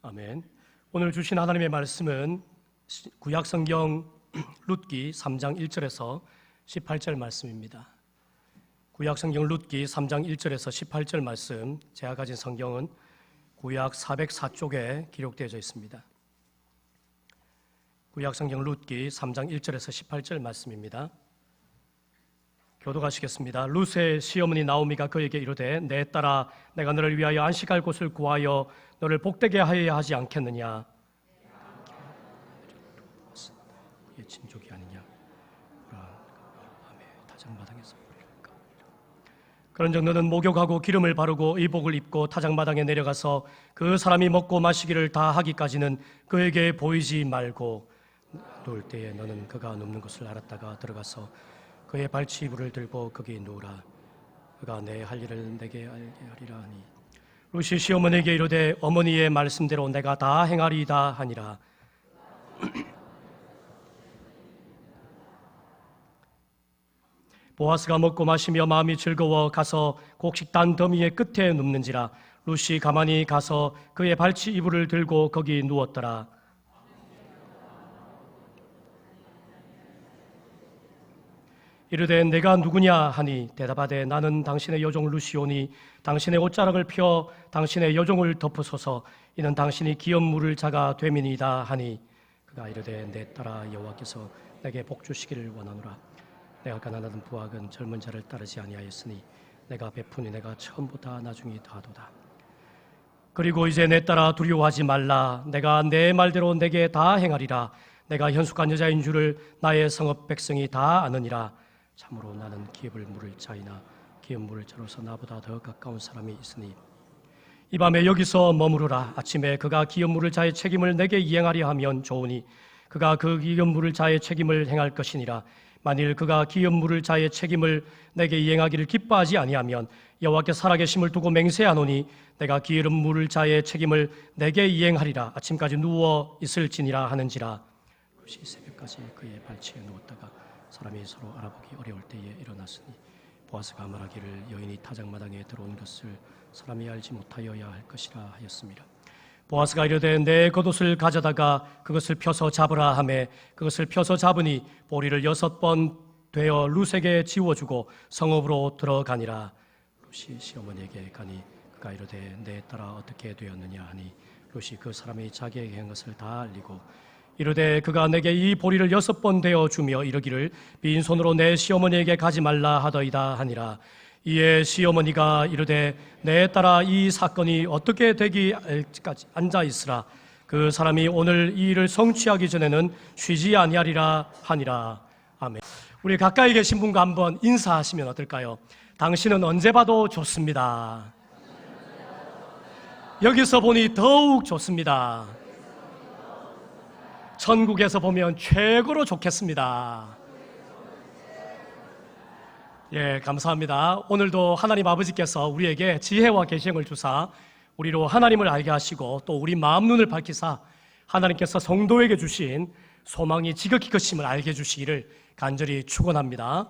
아멘. 오늘 주신 하나님의 말씀은 구약성경 룻기 3장 1절에서 18절 말씀입니다. 구약성경 룻기 3장 1절에서 18절 말씀, 제가 가진 성경은 구약 404쪽에 기록되어 있습니다. 구약성경 룻기 3장 1절에서 18절 말씀입니다. 교독하시겠습니다. 룻의 시어머니 나오미가 그에게 이르되 내 딸아 내가 너를 위하여 안식할 곳을 구하여 너를 복되게 하여야 하지 않겠느냐. 친족이 아니냐. 타작마당에서 그런즉 너는 목욕하고 기름을 바르고 의복을 입고 타작마당에 내려가서 그 사람이 먹고 마시기를 다 하기까지는 그에게 보이지 말고 누울 때에 너는 그가 눕는 것을 알았다가 들어가서 그의 발치이불을 들고 거기 누우라. 그가 내 할 일을 내게 알게 하리라 하니 룻이 시어머니에게 이르되 어머니의 말씀대로 내가 다 행하리이다 하니라. 보아스가 먹고 마시며 마음이 즐거워 가서 곡식단 더미의 끝에 눕는지라. 룻이 가만히 가서 그의 발치 이불을 들고 거기 누웠더라. 이르되 내가 누구냐 하니 대답하되 나는 당신의 여종 룻이오니 당신의 옷자락을 펴 당신의 여종을 덮으소서. 이는 당신이 기업 물을 자가 됨이니이다 하니 그가 이르되 내 딸아 여호와께서 내게 복 주시기를 원하노라. 내가 가난하던 부학은 젊은 자를 따르지 아니하였으니 내가 베푸니 내가 처음보다 나중이 더하도다. 그리고 이제 내 딸아 두려워하지 말라. 내가 내 말대로 내게 다 행하리라. 내가 현숙한 여자인 줄을 나의 성읍 백성이 다 아느니라. 참으로 나는 기업을 물을 자이나 기업 물을 자로서 나보다 더 가까운 사람이 있으니 이 밤에 여기서 머무르라. 아침에 그가 기업 물을 자의 책임을 내게 이행하려 하면 좋으니 그가 그 기업 물을 자의 책임을 행할 것이니라. 만일 그가 기업 물을 자의 책임을 내게 이행하기를 기뻐하지 아니하면 여호와께 살아계심을 두고 맹세하노니 내가 기업 물을 자의 책임을 내게 이행하리라. 아침까지 누워 있을지니라 하는지라. 룻이 새벽까지 그의 발치에 누웠다가 사람이 서로 알아보기 어려울 때에 일어났으니 보아스가 말하기를 여인이 타작마당에 들어온 것을 사람이 알지 못하여야 할 것이라 하였습니다. 보아스가 이르되 내 겉옷을 가져다가 그것을 펴서 잡으라 하매 그것을 펴서 잡으니 보리를 6번 되어 룻에게 지워주고 성읍으로 들어가니라. 룻이 시어머니에게 가니 그가 이르되 내 딸아 어떻게 되었느냐 하니 룻이 그 사람이 자기에게 한 것을 다 알리고 이르되 그가 내게 이 보리를 6번 되어 주며 이르기를 빈손으로 내 시어머니에게 가지 말라 하더이다 하니라. 이에 시어머니가 이르되 내 딸아 이 사건이 어떻게 되기까지 앉아 있으라. 그 사람이 오늘 이 일을 성취하기 전에는 쉬지 아니하리라 하니라. 아멘. 우리 가까이 계신 분과 한번 인사하시면 어떨까요? 당신은 언제 봐도 좋습니다. 여기서 보니 더욱 좋습니다. 천국에서 보면 최고로 좋겠습니다. 예, 감사합니다. 오늘도 하나님 아버지께서 우리에게 지혜와 계시를 주사 우리로 하나님을 알게 하시고 또 우리 마음 눈을 밝히사 하나님께서 성도에게 주신 소망이 지극히 크심을 알게 해주시기를 간절히 축원합니다.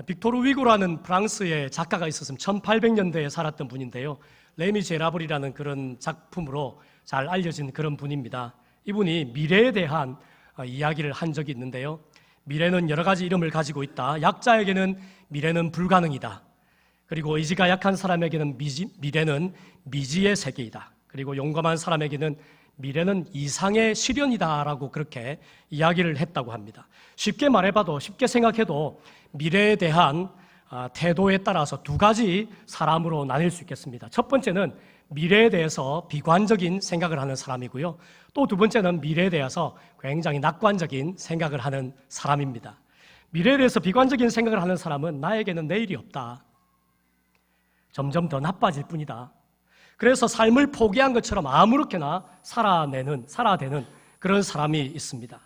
빅토르 위고라는 프랑스의 작가가 있었으면 1800년대에 살았던 분인데요. 레미제라블이라는 그런 작품으로 잘 알려진 그런 분입니다. 이분이 미래에 대한 이야기를 한 적이 있는데요. 미래는 여러 가지 이름을 가지고 있다. 약자에게는 미래는 불가능이다. 그리고 의지가 약한 사람에게는 미래는 미지의 세계이다. 그리고 용감한 사람에게는 미래는 이상의 시련이다라고 그렇게 이야기를 했다고 합니다. 쉽게 말해봐도 쉽게 생각해도 미래에 대한 태도에 따라서 두 가지 사람으로 나뉠 수 있겠습니다. 첫 번째는 미래에 대해서 비관적인 생각을 하는 사람이고요. 또 두 번째는 미래에 대해서 굉장히 낙관적인 생각을 하는 사람입니다. 미래에 대해서 비관적인 생각을 하는 사람은 나에게는 내일이 없다. 점점 더 나빠질 뿐이다. 그래서 삶을 포기한 것처럼 아무렇게나 살아대는 그런 사람이 있습니다.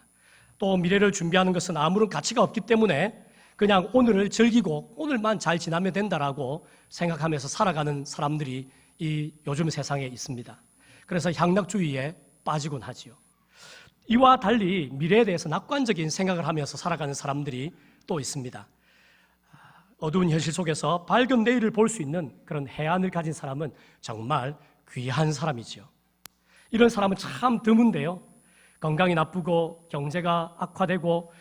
또 미래를 준비하는 것은 아무런 가치가 없기 때문에 그냥 오늘을 즐기고 오늘만 잘 지나면 된다라고 생각하면서 살아가는 사람들이 이 요즘 세상에 있습니다. 그래서 향락주의에 빠지곤 하지요. 이와 달리 미래에 대해서 낙관적인 생각을 하면서 살아가는 사람들이 또 있습니다. 어두운 현실 속에서 밝은 내일을 볼 수 있는 그런 해안을 가진 사람은 정말 귀한 사람이지요. 이런 사람은 참 드문데요. 건강이 나쁘고 경제가 악화되고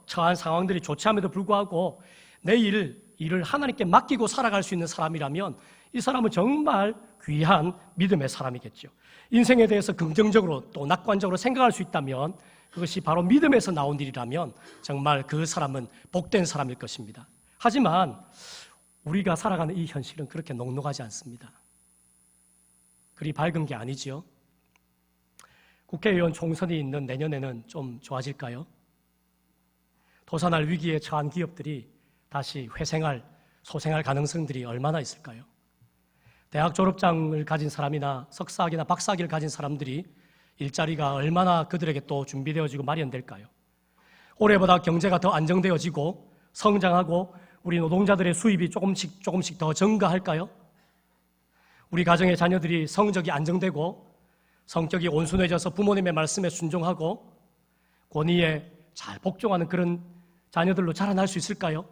처한 상황들이 좋지 않음에도 불구하고 내일 일을 하나님께 맡기고 살아갈 수 있는 사람이라면 이 사람은 정말 귀한 믿음의 사람이겠죠. 인생에 대해서 긍정적으로 또 낙관적으로 생각할 수 있다면 그것이 바로 믿음에서 나온 일이라면 정말 그 사람은 복된 사람일 것입니다. 하지만 우리가 살아가는 이 현실은 그렇게 녹록하지 않습니다. 그리 밝은 게 아니지요. 국회의원 총선이 있는 내년에는 좀 좋아질까요? 도산할 위기에 처한 기업들이 다시 회생할, 소생할 가능성들이 얼마나 있을까요? 대학 졸업장을 가진 사람이나 석사학위나 박사학위를 가진 사람들이 일자리가 얼마나 그들에게 또 준비되어지고 마련될까요? 올해보다 경제가 더 안정되어지고 성장하고 우리 노동자들의 수입이 조금씩 더 증가할까요? 우리 가정의 자녀들이 성적이 안정되고 성격이 온순해져서 부모님의 말씀에 순종하고 권위에 잘 복종하는 그런 자녀들로 자라날 수 있을까요?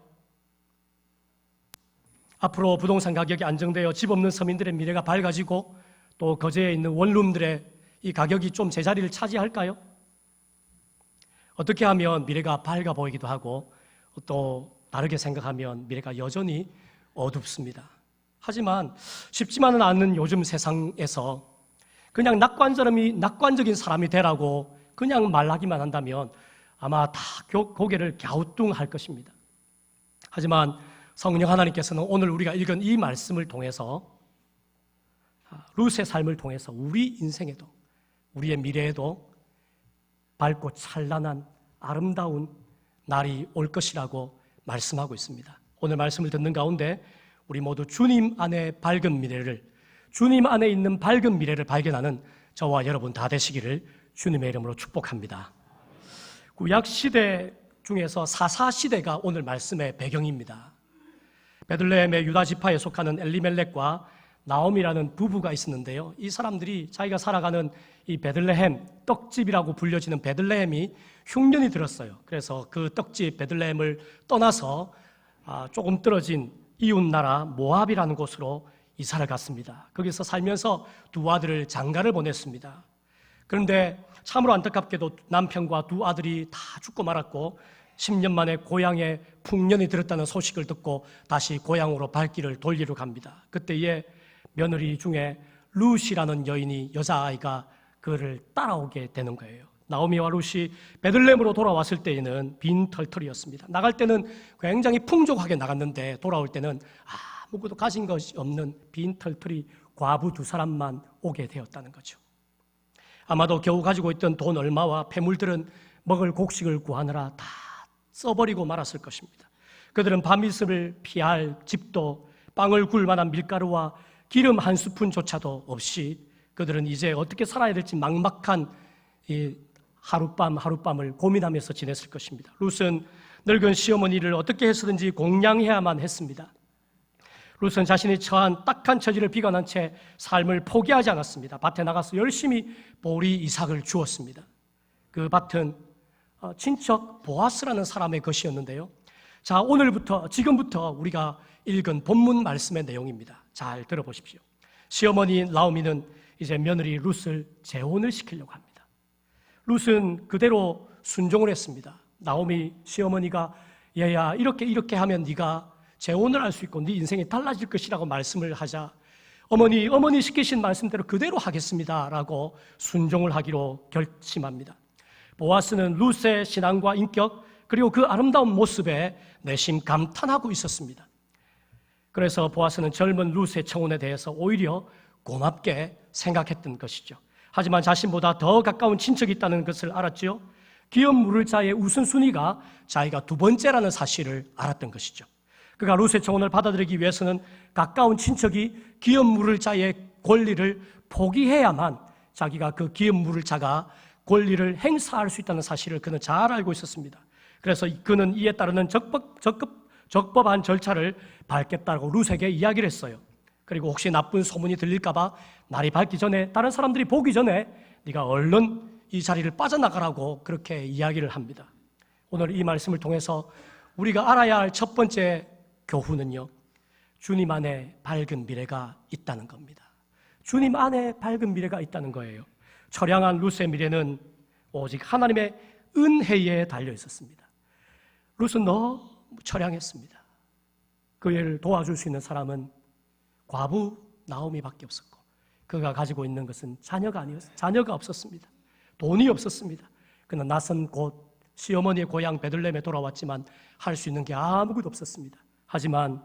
앞으로 부동산 가격이 안정되어 집 없는 서민들의 미래가 밝아지고 또 거제에 있는 원룸들의 이 가격이 좀 제자리를 차지할까요? 어떻게 하면 미래가 밝아 보이기도 하고 또 다르게 생각하면 미래가 여전히 어둡습니다. 하지만 쉽지만은 않은 요즘 세상에서 그냥 낙관적인 사람이 되라고 그냥 말하기만 한다면 아마 다 고개를 갸우뚱할 것입니다. 하지만 성령 하나님께서는 오늘 우리가 읽은 이 말씀을 통해서 룻의 삶을 통해서 우리 인생에도 우리의 미래에도 밝고 찬란한 아름다운 날이 올 것이라고 말씀하고 있습니다. 오늘 말씀을 듣는 가운데 우리 모두 주님 안에 밝은 미래를, 주님 안에 있는 밝은 미래를 발견하는 저와 여러분 다 되시기를 주님의 이름으로 축복합니다. 구약 시대 중에서 사사 시대가 오늘 말씀의 배경입니다. 베들레헴의 유다 지파에 속하는 엘리멜렉과 나옴이라는 부부가 있었는데요. 이 사람들이 자기가 살아가는 이 베들레헴, 떡집이라고 불려지는 베들레헴이 흉년이 들었어요. 그래서 그 떡집 베들레헴을 떠나서 조금 떨어진 이웃나라 모압이라는 곳으로 이사를 갔습니다. 거기서 살면서 두 아들을 장가를 보냈습니다. 그런데 참으로 안타깝게도 남편과 두 아들이 다 죽고 말았고 10년 만에 고향에 풍년이 들었다는 소식을 듣고 다시 고향으로 발길을 돌리러 갑니다. 그때에 며느리 중에 룻이라는 여자아이가 그를 따라오게 되는 거예요. 나오미와 룻이 베들레헴으로 돌아왔을 때에는 빈털털이었습니다. 나갈 때는 굉장히 풍족하게 나갔는데 돌아올 때는 아무것도 가진 것이 없는 빈털털이 과부 두 사람만 오게 되었다는 거죠. 아마도 겨우 가지고 있던 돈 얼마와 폐물들은 먹을 곡식을 구하느라 다 써버리고 말았을 것입니다. 그들은 밤이슬을 피할 집도 빵을 구울 만한 밀가루와 기름 한 스푼조차도 없이 그들은 이제 어떻게 살아야 될지 막막한 이 하룻밤을 고민하면서 지냈을 것입니다. 룻은 늙은 시어머니를 어떻게 해서든지 공양해야만 했습니다. 룻은 자신이 처한 딱한 처지를 비관한 채 삶을 포기하지 않았습니다. 밭에 나가서 열심히 보리 이삭을 주었습니다. 그 밭은 친척 보아스라는 사람의 것이었는데요. 자, 지금부터 우리가 읽은 본문 말씀의 내용입니다. 잘 들어보십시오. 시어머니 나오미는 이제 며느리 룻을 재혼을 시키려고 합니다. 룻은 그대로 순종을 했습니다. 나오미 시어머니가 얘야 이렇게 하면 네가 재혼을 할 수 있고 네 인생이 달라질 것이라고 말씀을 하자 어머니 시키신 말씀대로 그대로 하겠습니다라고 순종을 하기로 결심합니다. 보아스는 룻의 신앙과 인격 그리고 그 아름다운 모습에 내심 감탄하고 있었습니다. 그래서 보아스는 젊은 룻의 청혼에 대해서 오히려 고맙게 생각했던 것이죠. 하지만 자신보다 더 가까운 친척이 있다는 것을 알았죠. 기업 물을 자의 우선순위가 자기가 두 번째라는 사실을 알았던 것이죠. 그가 룻의 청혼을 받아들이기 위해서는 가까운 친척이 기업 물을 자의 권리를 포기해야만 자기가 그 기업 물을 자가 권리를 행사할 수 있다는 사실을 그는 잘 알고 있었습니다. 그래서 그는 이에 따르는 적법한 절차를 밟겠다고 룻에게 이야기를 했어요. 그리고 혹시 나쁜 소문이 들릴까 봐 날이 밝기 전에 다른 사람들이 보기 전에 네가 얼른 이 자리를 빠져나가라고 그렇게 이야기를 합니다. 오늘 이 말씀을 통해서 우리가 알아야 할 첫 번째 교훈은요, 주님 안에 밝은 미래가 있다는 겁니다. 주님 안에 밝은 미래가 있다는 거예요. 처량한 룻의 미래는 오직 하나님의 은혜에 달려 있었습니다. 룻은 너무 처량했습니다. 그를 도와줄 수 있는 사람은 과부 나오미밖에 없었고, 그가 가지고 있는 것은 자녀가 없었습니다. 돈이 없었습니다. 그는 낯선 곳 시어머니의 고향 베들레헴에 돌아왔지만 할 수 있는 게 아무것도 없었습니다. 하지만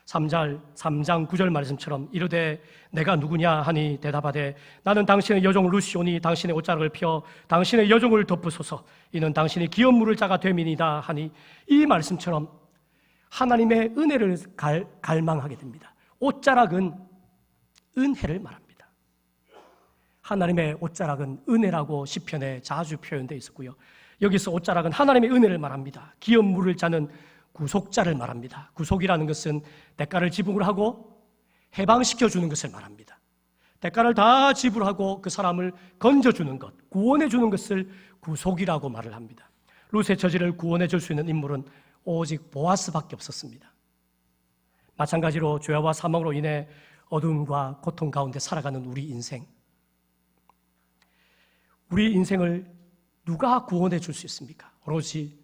3장 9절 말씀처럼 이르되 내가 누구냐 하니 대답하되 나는 당신의 여종 루시오니 당신의 옷자락을 펴 당신의 여종을 덮으소서 이는 당신이 기업 물을 자가 됨이니이다 하니, 이 말씀처럼 하나님의 은혜를 갈망하게 됩니다. 옷자락은 은혜를 말합니다. 하나님의 옷자락은 은혜라고 시편에 자주 표현되어 있었고요, 여기서 옷자락은 하나님의 은혜를 말합니다. 기업 물을 자는 구속자를 말합니다. 구속이라는 것은 대가를 지불하고 해방시켜주는 것을 말합니다. 대가를 다 지불하고 그 사람을 건져주는 것, 구원해주는 것을 구속이라고 말을 합니다. 룻의 처지를 구원해줄 수 있는 인물은 오직 보아스밖에 없었습니다. 마찬가지로 죄와 사망으로 인해 어둠과 고통 가운데 살아가는 우리 인생을 누가 구원해 줄 수 있습니까? 오로지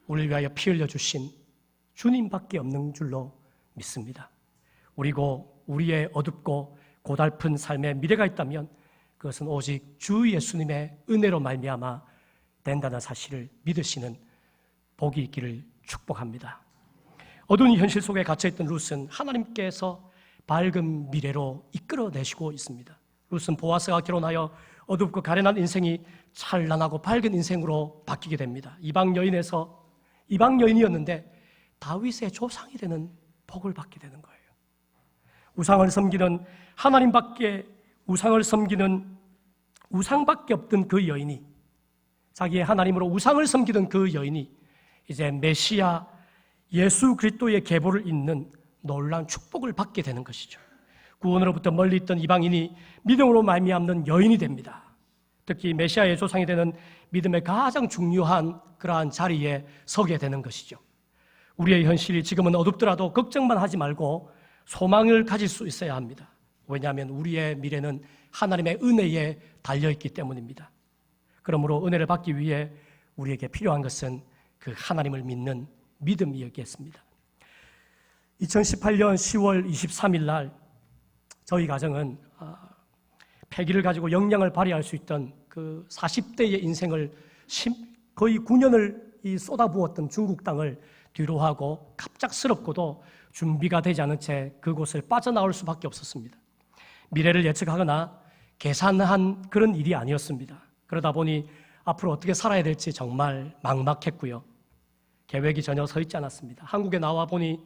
우리를 위하여 피 흘려 주신 주님밖에 없는 줄로 믿습니다. 그리고 우리의 어둡고 고달픈 삶에 미래가 있다면 그것은 오직 주 예수님의 은혜로 말미암아 된다는 사실을 믿으시는 복이 있기를 축복합니다. 어두운 현실 속에 갇혀있던 룻은 하나님께서 밝은 미래로 이끌어내시고 있습니다. 룻은 보아스가 결혼하여 어둡고 가련한 인생이 찬란하고 밝은 인생으로 바뀌게 됩니다. 이방 여인이었는데 다윗의 조상이 되는 복을 받게 되는 거예요. 우상을 섬기는 우상밖에 없던 그 여인이, 자기의 하나님으로 우상을 섬기던 그 여인이 이제 메시아 예수 그리스도의 계보를 잇는 놀라운 축복을 받게 되는 것이죠. 구원으로부터 멀리 있던 이방인이 믿음으로 말미암는 여인이 됩니다. 특히 메시아의 조상이 되는 믿음의 가장 중요한 그러한 자리에 서게 되는 것이죠. 우리의 현실이 지금은 어둡더라도 걱정만 하지 말고 소망을 가질 수 있어야 합니다. 왜냐하면 우리의 미래는 하나님의 은혜에 달려있기 때문입니다. 그러므로 은혜를 받기 위해 우리에게 필요한 것은 그 하나님을 믿는 믿음이었겠습니다. 2018년 10월 23일 날 저희 가정은 패기를 가지고 역량을 발휘할 수 있던 그 40대의 인생을 거의 9년을 쏟아부었던 중국 땅을 뒤로 하고 갑작스럽고도 준비가 되지 않은 채 그곳을 빠져나올 수밖에 없었습니다. 미래를 예측하거나 계산한 그런 일이 아니었습니다. 그러다 보니 앞으로 어떻게 살아야 될지 정말 막막했고요. 계획이 전혀 서 있지 않았습니다. 한국에 나와 보니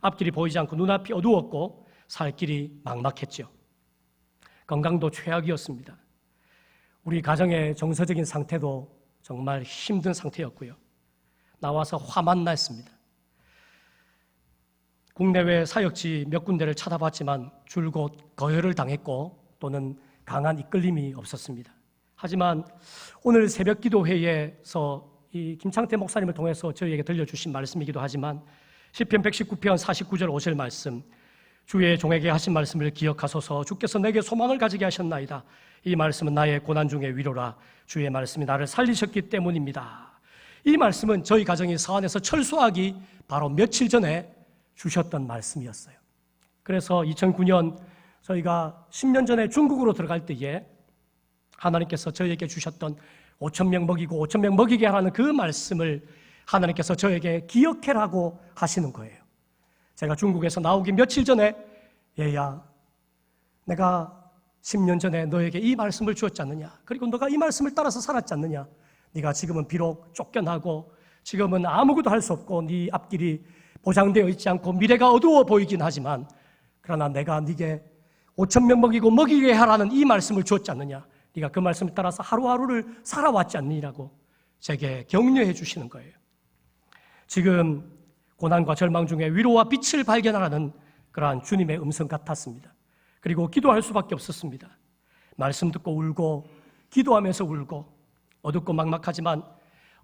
앞길이 보이지 않고 눈앞이 어두웠고 살 길이 막막했죠. 건강도 최악이었습니다. 우리 가정의 정서적인 상태도 정말 힘든 상태였고요. 나와서 화만 났습니다. 국내외 사역지 몇 군데를 찾아봤지만 줄곧 거열을 당했고 또는 강한 이끌림이 없었습니다. 하지만 오늘 새벽 기도회에서 이 김창태 목사님을 통해서 저희에게 들려주신 말씀이기도 하지만 시편 119편 49절 5절 말씀, 주의 종에게 하신 말씀을 기억하소서. 주께서 내게 소망을 가지게 하셨나이다. 이 말씀은 나의 고난 중의 위로라. 주의 말씀이 나를 살리셨기 때문입니다. 이 말씀은 저희 가정이 서안에서 철수하기 바로 며칠 전에 주셨던 말씀이었어요. 그래서 2009년 저희가 10년 전에 중국으로 들어갈 때에 하나님께서 저희에게 주셨던 5,000명 먹이고 5,000명 먹이게 하라는 그 말씀을 하나님께서 저에게 기억해라고 하시는 거예요. 제가 중국에서 나오기 며칠 전에 얘야, 내가 10년 전에 너에게 이 말씀을 주었지 않느냐? 그리고 너가 이 말씀을 따라서 살았지 않느냐? 네가 지금은 비록 쫓겨나고 지금은 아무것도 할 수 없고 네 앞길이 보장되어 있지 않고 미래가 어두워 보이긴 하지만 그러나 내가 네게 5,000명 먹이고 먹이게 하라는 이 말씀을 주었지 않느냐? 네가 그 말씀을 따라서 하루하루를 살아왔지 않느냐고 제게 격려해 주시는 거예요. 지금 고난과 절망 중에 위로와 빛을 발견하라는 그러한 주님의 음성 같았습니다. 그리고 기도할 수밖에 없었습니다. 말씀 듣고 울고 기도하면서 울고 어둡고 막막하지만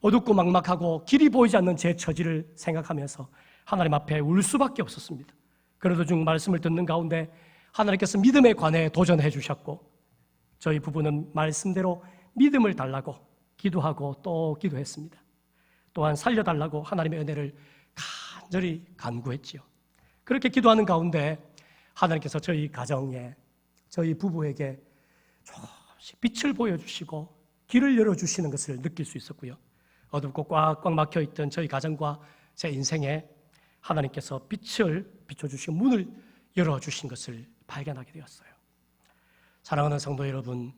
어둡고 막막하고 길이 보이지 않는 제 처지를 생각하면서 하나님 앞에 울 수밖에 없었습니다. 그래도 중 말씀을 듣는 가운데 하나님께서 믿음에 관해 도전해 주셨고 저희 부부는 말씀대로 믿음을 달라고 기도하고 또 기도했습니다. 또한 살려달라고 하나님의 은혜를 간절히 간구했지요. 그렇게 기도하는 가운데 하나님께서 저희 가정에, 저희 부부에게 조금씩 빛을 보여주시고 길을 열어주시는 것을 느낄 수 있었고요. 어둡고 꽉꽉 막혀있던 저희 가정과 제 인생에 하나님께서 빛을 비춰주시고 문을 열어주신 것을 발견하게 되었어요. 사랑하는 성도 여러분,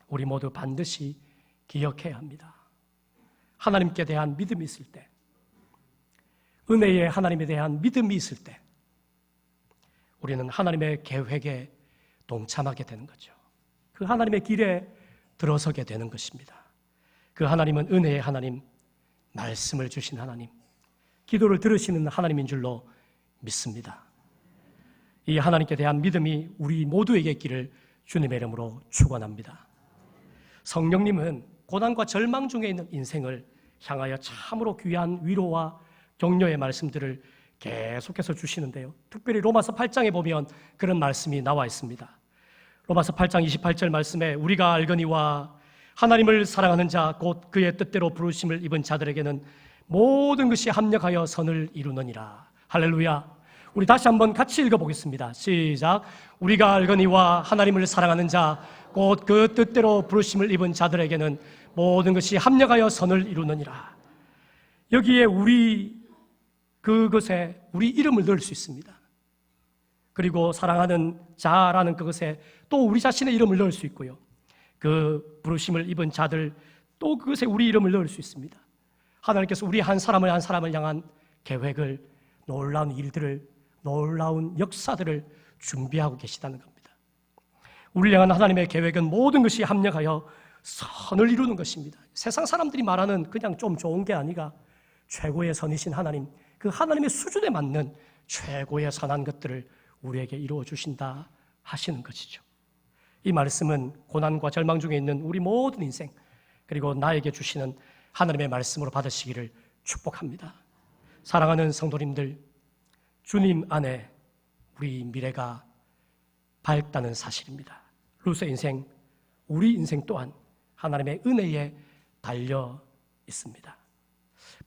우리 모두 반드시 기억해야 합니다. 하나님께 대한 믿음이 있을 때, 은혜의 하나님에 대한 믿음이 있을 때 우리는 하나님의 계획에 동참하게 되는 거죠. 그 하나님의 길에 들어서게 되는 것입니다. 그 하나님은 은혜의 하나님, 말씀을 주신 하나님, 기도를 들으시는 하나님인 줄로 믿습니다. 이 하나님께 대한 믿음이 우리 모두에게 있기를 주님의 이름으로 축원합니다. 성령님은 고난과 절망 중에 있는 인생을 향하여 참으로 귀한 위로와 격려의 말씀들을 계속해서 주시는데요. 특별히 로마서 8장에 보면 그런 말씀이 나와 있습니다. 로마서 8장 28절 말씀에 우리가 알거니와 하나님을 사랑하는 자 곧 그의 뜻대로 부르심을 입은 자들에게는 모든 것이 합력하여 선을 이루느니라. 할렐루야. 우리 다시 한번 같이 읽어보겠습니다. 시작. 우리가 알거니와 하나님을 사랑하는 자 곧 그 뜻대로 부르심을 입은 자들에게는 모든 것이 합력하여 선을 이루느니라. 여기에 그것에 우리 이름을 넣을 수 있습니다. 그리고 사랑하는 자라는 그것에 또 우리 자신의 이름을 넣을 수 있고요. 그 부르심을 입은 자들 또 그것에 우리 이름을 넣을 수 있습니다. 하나님께서 우리 한 사람을 향한 계획을, 놀라운 일들을, 놀라운 역사들을 준비하고 계시다는 겁니다. 우리를 향한 하나님의 계획은 모든 것이 합력하여 선을 이루는 것입니다. 세상 사람들이 말하는 그냥 좀 좋은 게 아니라 최고의 선이신 하나님, 그 하나님의 수준에 맞는 최고의 선한 것들을 우리에게 이루어 주신다 하시는 것이죠. 이 말씀은 고난과 절망 중에 있는 우리 모든 인생, 그리고 나에게 주시는 하나님의 말씀으로 받으시기를 축복합니다. 사랑하는 성도님들, 주님 안에 우리 미래가 밝다는 사실입니다. 루스의 인생, 우리 인생 또한 하나님의 은혜에 달려 있습니다.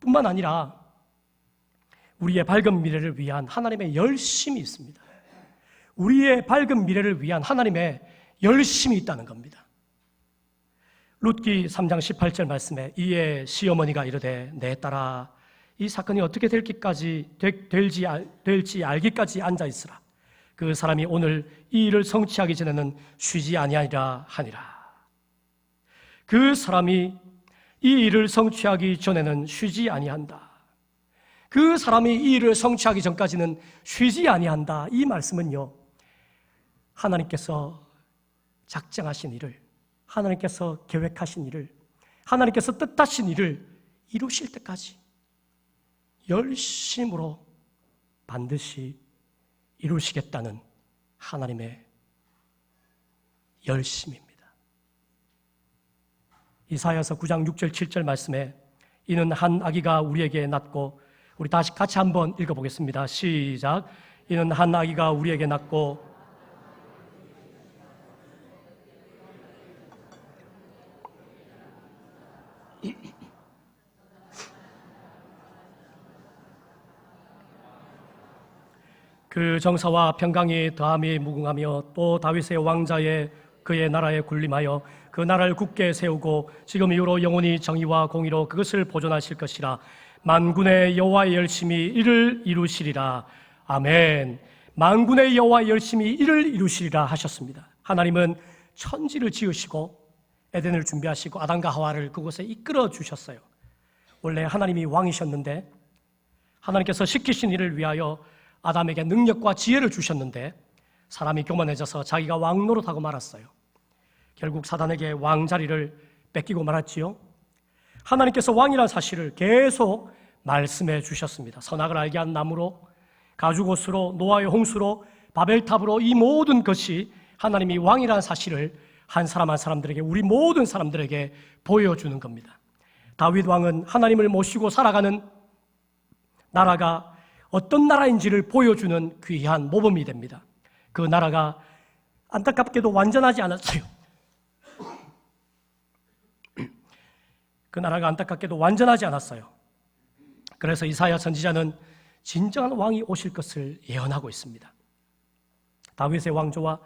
뿐만 아니라 우리의 밝은 미래를 위한 하나님의 열심이 있습니다. 우리의 밝은 미래를 위한 하나님의 열심이 있다는 겁니다. 룻기 3장 18절 말씀에 이에 시어머니가 이르되 내 딸아 이 사건이 어떻게 될지 알기까지 앉아있으라. 그 사람이 오늘 이 일을 성취하기 전에는 쉬지 아니하리라 하니라. 그 사람이 이 일을 성취하기 전에는 쉬지 아니한다. 그 사람이 이 일을 성취하기 전까지는 쉬지 아니한다. 이 말씀은요, 하나님께서 작정하신 일을, 하나님께서 계획하신 일을, 하나님께서 뜻하신 일을 이루실 때까지 열심으로 반드시 이루시겠다는 하나님의 열심입니다. 이사야서 9장 6절 7절 말씀에 이는 한 아기가 우리에게 낳고, 우리 다시 같이 한번 읽어보겠습니다. 시작. 이는 한 아기가 우리에게 낳고 그 정사와 평강이 더함이 무궁하며 또 다윗의 왕자의 그의 나라에 군림하여 그 나라를 굳게 세우고 지금 이후로 영원히 정의와 공의로 그것을 보존하실 것이라. 만군의 여호와의 열심히 이를 이루시리라. 아멘. 만군의 여호와의 열심히 이를 이루시리라 하셨습니다. 하나님은 천지를 지으시고 에덴을 준비하시고 아담과 하와를 그곳에 이끌어 주셨어요. 원래 하나님이 왕이셨는데 하나님께서 시키신 일을 위하여 아담에게 능력과 지혜를 주셨는데 사람이 교만해져서 자기가 왕 노릇하고 말았어요. 결국 사단에게 왕 자리를 뺏기고 말았지요. 하나님께서 왕이라는 사실을 계속 말씀해 주셨습니다. 선악을 알게 한 나무로, 가죽옷으로, 노아의 홍수로, 바벨탑으로 이 모든 것이 하나님이 왕이라는 사실을 한 사람 한 사람들에게, 우리 모든 사람들에게 보여주는 겁니다. 다윗 왕은 하나님을 모시고 살아가는 나라가 어떤 나라인지를 보여주는 귀한 모범이 됩니다. 그 나라가 안타깝게도 완전하지 않았어요. 그 나라가 안타깝게도 완전하지 않았어요. 그래서 이사야 선지자는 진정한 왕이 오실 것을 예언하고 있습니다. 다윗의 왕조와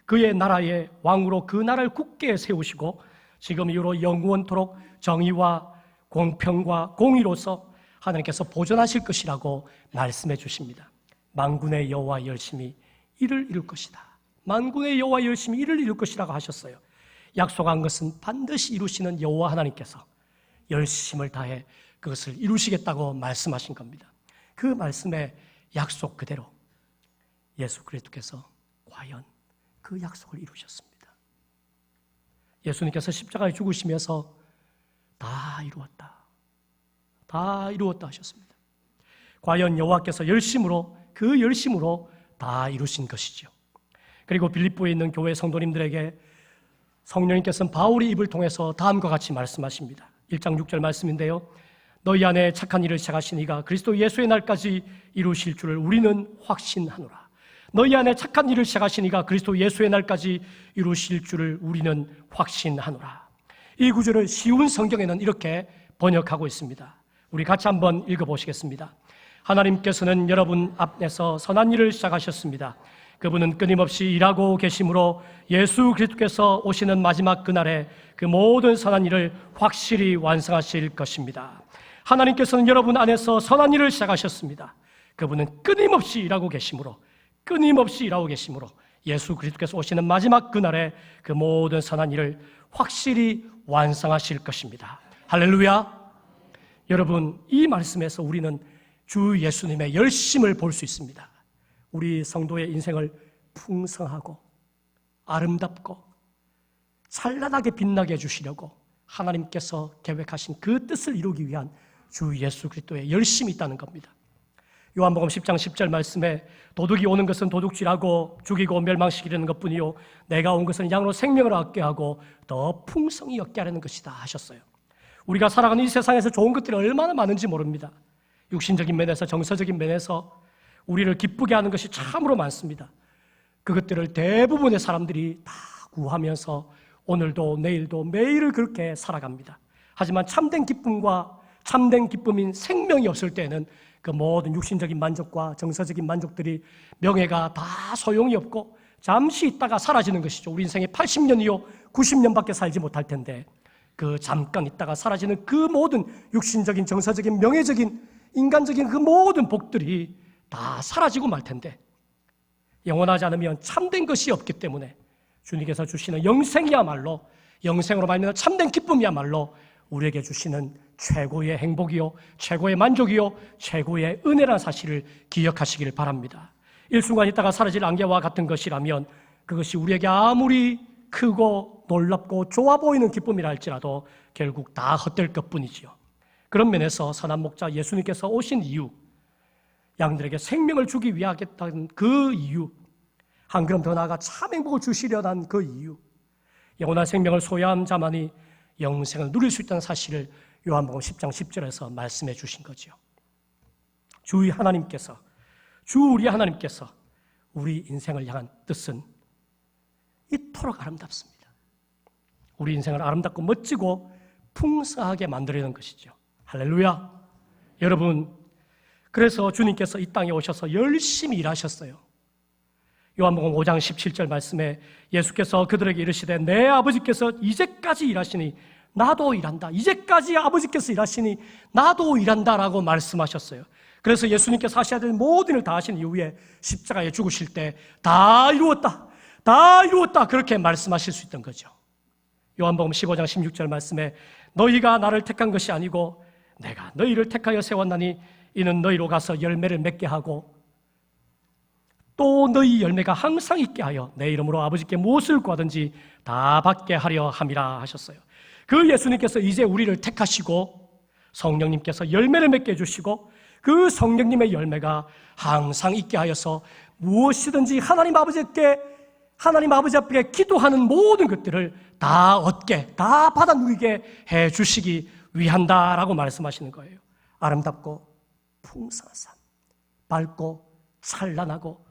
그의 나라의 왕으로 그 나라를 굳게 세우시고 지금 이후로 영원토록 정의와 공평과 공의로서 하나님께서 보존하실 것이라고 말씀해 주십니다. 만군의 여호와 열심히 이를 이룰 것이다. 만군의 여호와 열심히 이를 이룰 것이라고 하셨어요. 약속한 것은 반드시 이루시는 여호와 하나님께서 열심을 다해 그것을 이루시겠다고 말씀하신 겁니다. 그 말씀의 약속 그대로 예수 그리스도께서 과연 그 약속을 이루셨습니다. 예수님께서 십자가에 죽으시면서 다 이루었다, 다 이루었다 하셨습니다. 과연 여호와께서 열심으로, 그 열심으로 다 이루신 것이죠. 그리고 빌립보에 있는 교회 성도님들에게 성령님께서는 바울의 입을 통해서 다음과 같이 말씀하십니다. 1장 6절 말씀인데요, 너희 안에 착한 일을 시작하신 이가 그리스도 예수의 날까지 이루실 줄을 우리는 확신하노라. 너희 안에 착한 일을 시작하신 이가 그리스도 예수의 날까지 이루실 줄을 우리는 확신하노라. 이 구절을 쉬운 성경에는 이렇게 번역하고 있습니다. 우리 같이 한번 읽어보시겠습니다. 하나님께서는 여러분 앞에서 선한 일을 시작하셨습니다. 그분은 끊임없이 일하고 계심으로 예수 그리스도께서 오시는 마지막 그날에 그 모든 선한 일을 확실히 완성하실 것입니다. 하나님께서는 여러분 안에서 선한 일을 시작하셨습니다. 그분은 끊임없이 일하고 계심으로, 끊임없이 일하고 계심으로 예수 그리스도께서 오시는 마지막 그날에 그 모든 선한 일을 확실히 완성하실 것입니다. 할렐루야. 여러분, 이 말씀에서 우리는 주 예수님의 열심을 볼 수 있습니다. 우리 성도의 인생을 풍성하고 아름답고 찬란하게 빛나게 해주시려고 하나님께서 계획하신 그 뜻을 이루기 위한 주 예수 그리스도의 열심이 있다는 겁니다. 요한복음 10장 10절 말씀에 도둑이 오는 것은 도둑질하고 죽이고 멸망시키려는 것뿐이요 내가 온 것은 양으로 생명을 얻게 하고 더 풍성히 얻게 하려는 것이다 하셨어요. 우리가 살아가는 이 세상에서 좋은 것들이 얼마나 많은지 모릅니다. 육신적인 면에서, 정서적인 면에서 우리를 기쁘게 하는 것이 참으로 많습니다. 그것들을 대부분의 사람들이 다 구하면서 오늘도 내일도 매일을 그렇게 살아갑니다. 하지만 참된 기쁨과 참된 기쁨인 생명이 없을 때는 그 모든 육신적인 만족과 정서적인 만족들이, 명예가 다 소용이 없고 잠시 있다가 사라지는 것이죠. 우리 인생에 80년이요 90년밖에 살지 못할 텐데 그 잠깐 있다가 사라지는 그 모든 육신적인, 정서적인, 명예적인, 인간적인 그 모든 복들이 다 사라지고 말 텐데 영원하지 않으면 참된 것이 없기 때문에 주님께서 주시는 영생이야말로, 영생으로 말미암아 참된 기쁨이야말로 우리에게 주시는 최고의 행복이요 최고의 만족이요 최고의 은혜라는 사실을 기억하시길 바랍니다. 일순간 있다가 사라질 안개와 같은 것이라면 그것이 우리에게 아무리 크고 놀랍고 좋아 보이는 기쁨이라 할지라도 결국 다 헛될 것뿐이지요. 그런 면에서 선한 목자 예수님께서 오신 이유, 양들에게 생명을 주기 위하겠다는 그 이유, 한 걸음 더 나아가 참 행복을 주시려는 그 이유, 영원한 생명을 소유한 자만이 영생을 누릴 수 있다는 사실을 요한복음 10장 10절에서 말씀해 주신 거죠. 우리 하나님께서 우리 인생을 향한 뜻은 이토록 아름답습니다. 우리 인생을 아름답고 멋지고 풍성하게 만들려는 것이죠. 할렐루야. 여러분, 그래서 주님께서 이 땅에 오셔서 열심히 일하셨어요. 요한복음 5장 17절 말씀에 예수께서 그들에게 이르시되 내 아버지께서 이제까지 일하시니 나도 일한다. 이제까지 아버지께서 일하시니 나도 일한다라고 말씀하셨어요. 그래서 예수님께서 하셔야 될 모든 일을 다 하신 이후에 십자가에 죽으실 때 다 이루었다, 다 이루었다 그렇게 말씀하실 수 있던 거죠. 요한복음 15장 16절 말씀에 너희가 나를 택한 것이 아니고 내가 너희를 택하여 세웠나니 이는 너희로 가서 열매를 맺게 하고 또 너희 열매가 항상 있게 하여 내 이름으로 아버지께 무엇을 구하든지 다 받게 하려 함이라 하셨어요. 그 예수님께서 이제 우리를 택하시고 성령님께서 열매를 맺게 해주시고 그 성령님의 열매가 항상 있게 하여서 무엇이든지 하나님 아버지 앞에 기도하는 모든 것들을 다 얻게, 다 받아 누리게 해주시기 위한다라고 말씀하시는 거예요. 아름답고 풍성한 삶, 밝고 찬란하고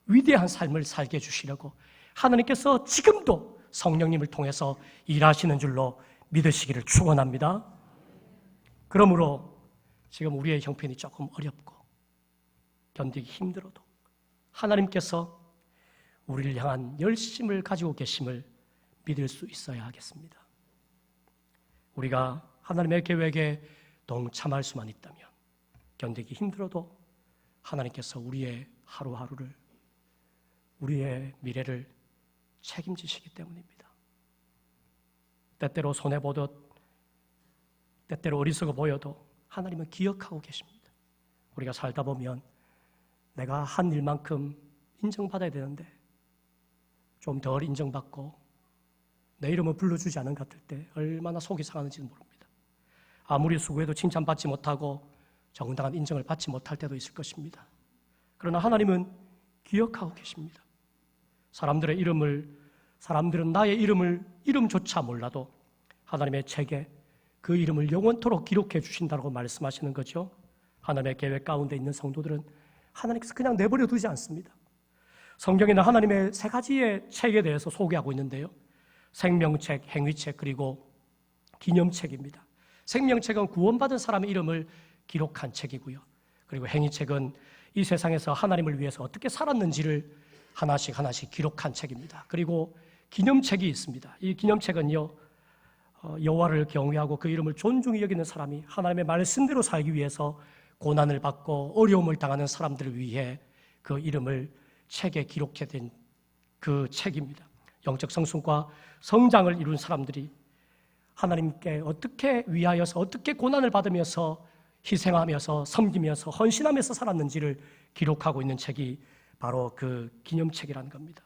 위대한 삶을 살게 해주시려고 하나님께서 지금도 성령님을 통해서 일하시는 줄로 믿으시기를 축원합니다. 그러므로 지금 우리의 형편이 조금 어렵고 견디기 힘들어도 하나님께서 우리를 향한 열심을 가지고 계심을 믿을 수 있어야 하겠습니다. 우리가 하나님의 계획에 동참할 수만 있다면 견디기 힘들어도 하나님께서 우리의 하루하루를, 우리의 미래를 책임지시기 때문입니다. 때때로 손해보듯 때때로 어리석어 보여도 하나님은 기억하고 계십니다. 우리가 살다 보면 내가 한 일만큼 인정받아야 되는데 좀 덜 인정받고 내 이름을 불러주지 않은 것 같을 때 얼마나 속이 상하는지는 모릅니다. 아무리 수고해도 칭찬받지 못하고 정당한 인정을 받지 못할 때도 있을 것입니다. 그러나 하나님은 기억하고 계십니다. 사람들은 나의 이름조차 몰라도 하나님의 책에 그 이름을 영원토록 기록해 주신다고 말씀하시는 거죠. 하나님의 계획 가운데 있는 성도들은 하나님께서 그냥 내버려 두지 않습니다. 성경에는 하나님의 세 가지의 책에 대해서 소개하고 있는데요. 생명책, 행위책, 그리고 기념책입니다. 생명책은 구원받은 사람의 이름을 기록한 책이고요. 그리고 행위책은 이 세상에서 하나님을 위해서 어떻게 살았는지를 하나씩 기록한 책입니다. 그리고 기념책이 있습니다. 이 기념책은요, 여호와를 경외하고 그 이름을 존중히 여기는 사람이 하나님의 말씀대로 살기 위해서 고난을 받고 어려움을 당하는 사람들을 위해 그 이름을 책에 기록된 그 책입니다. 영적 성숙과 성장을 이룬 사람들이 하나님께 어떻게 위하여서 어떻게 고난을 받으면서 희생하면서 섬기면서 헌신하면서 살았는지를 기록하고 있는 책이 바로 그 기념책이라는 겁니다.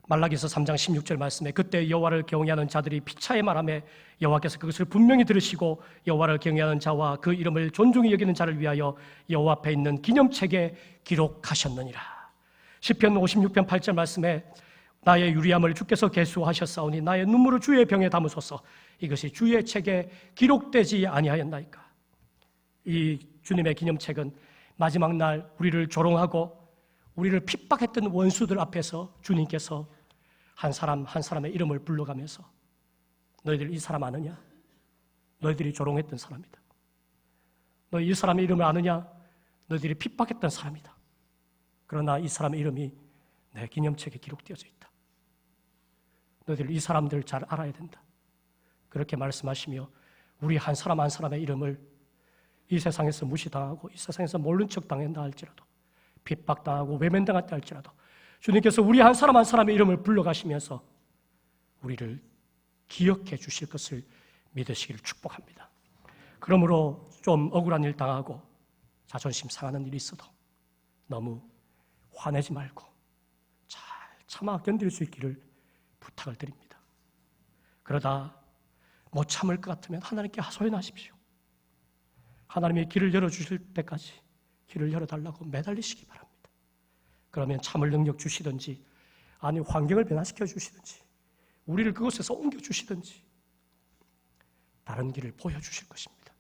말라기서 3장 16절 말씀에 그때 여호와를 경외하는 자들이 피차에 말하며 여호와께서 그것을 분명히 들으시고 여호와를 경외하는 자와 그 이름을 존중히 여기는 자를 위하여 여호와 앞에 있는 기념책에 기록하셨느니라. 시편 56편 8절 말씀에 나의 유리함을 주께서 계수하셨사오니 나의 눈물을 주의 병에 담으소서. 이것이 주의 책에 기록되지 아니하였나이까. 이 주님의 기념책은 마지막 날 우리를 조롱하고 우리를 핍박했던 원수들 앞에서 주님께서 한 사람 한 사람의 이름을 불러가면서 너희들 이 사람 아느냐? 너희들이 조롱했던 사람이다. 너희 이 사람의 이름을 아느냐? 너희들이 핍박했던 사람이다. 그러나 이 사람의 이름이 내 기념책에 기록되어져 있다. 너희들 이 사람들 잘 알아야 된다. 그렇게 말씀하시며 우리 한 사람 한 사람의 이름을 이 세상에서 무시당하고 이 세상에서 모른 척 당한다 할지라도 핍박당하고 외면당했다 할지라도 주님께서 우리 한 사람 한 사람의 이름을 불러가시면서 우리를 기억해 주실 것을 믿으시기를 축복합니다. 그러므로 좀 억울한 일 당하고 자존심 상하는 일이 있어도 너무 화내지 말고 잘 참아 견딜 수 있기를 부탁을 드립니다. 그러다 못 참을 것 같으면 하나님께 하소연하십시오. 하나님이 길을 열어주실 때까지 길을 열어달라고 매달리시기 바랍니다. 그러면 참을 능력 주시든지 아니 환경을 변화시켜 주시든지 우리를 그곳에서 옮겨주시든지 다른 길을 보여주실 것입니다.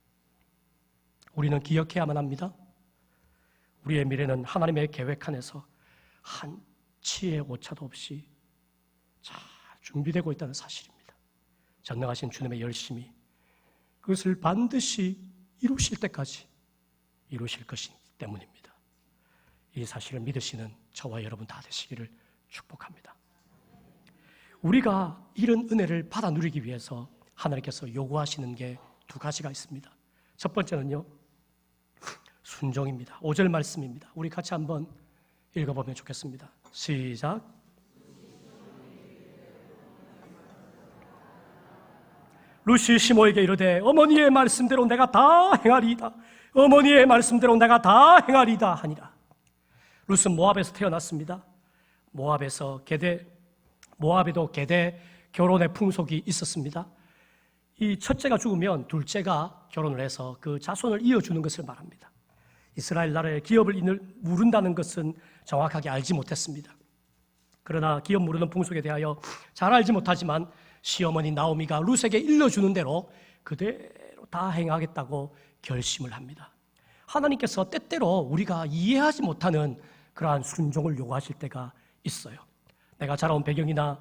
우리는 기억해야만 합니다. 우리의 미래는 하나님의 계획 안에서 한치의 오차도 없이 잘 준비되고 있다는 사실입니다. 전능하신 주님의 열심이 그것을 반드시 이루실 때까지 이루실 것이기 때문입니다. 이 사실을 믿으시는 저와 여러분 다 되시기를 축복합니다. 우리가 이런 은혜를 받아 누리기 위해서 하나님께서 요구하시는 게 두 가지가 있습니다. 첫 번째는요, 순종입니다. 5절 말씀입니다. 우리 같이 한번 읽어보면 좋겠습니다. 시작. 루시 시모에게 이르되 어머니의 말씀대로 내가 다 행하리이다. 어머니의 말씀대로 내가 다 행하리이다 하니라. 룻은 모압에서 태어났습니다. 모압에도 게대 결혼의 풍속이 있었습니다. 이 첫째가 죽으면 둘째가 결혼을 해서 그 자손을 이어주는 것을 말합니다. 이스라엘 나라의 기업을 무른다는 것은 정확하게 알지 못했습니다. 그러나 기업 무르는 풍속에 대하여 잘 알지 못하지만 시어머니 나오미가 룻에게 일러주는 대로 그대로 다 행하겠다고 결심을 합니다. 하나님께서 때때로 우리가 이해하지 못하는 그러한 순종을 요구하실 때가 있어요. 내가 자라온 배경이나